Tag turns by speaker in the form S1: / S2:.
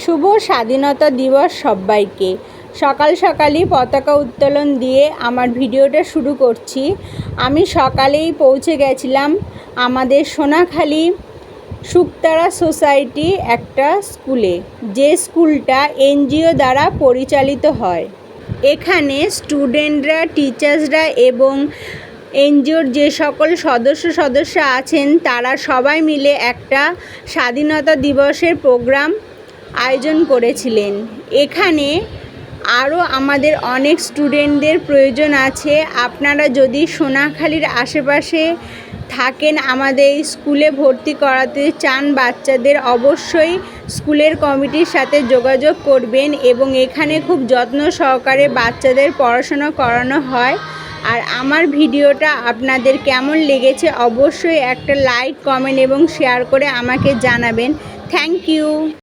S1: শুভ স্বাধীনতা দিবস সবাইকে। সকাল সকালই পতাকা উত্তোলন দিয়ে আমার ভিডিওটা শুরু করছি। আমি সকালেই পৌঁছে গেছিলাম আমাদের সোনাখালি শুকতারা সোসাইটি একটা স্কুলে, যে স্কুলটা এনজিও দ্বারা পরিচালিত হয়। এখানে স্টুডেন্টরা, টিচার্সরা এবং এনজিওর যে সকল সদস্য আছেন তারা সবাই মিলে একটা স্বাধীনতা দিবসের প্রোগ্রাম আয়োজন করেছিলেন। এখানে আরও আমাদের অনেক স্টুডেন্টদের প্রয়োজন আছে। আপনারা যদি সোনাখালির আশেপাশে থাকেন, আমাদের এই স্কুলে ভর্তি করাতে চান বাচ্চাদের, অবশ্যই স্কুলের কমিটির সাথে যোগাযোগ করবেন এবং এখানে খুব যত্ন সহকারে বাচ্চাদের পড়াশোনা করানো হয়। আর আমার ভিডিওটা আপনাদের কেমন লেগেছে অবশ্যই একটা লাইক, কমেন্ট এবং শেয়ার করে আমাকে জানাবেন। Thank you.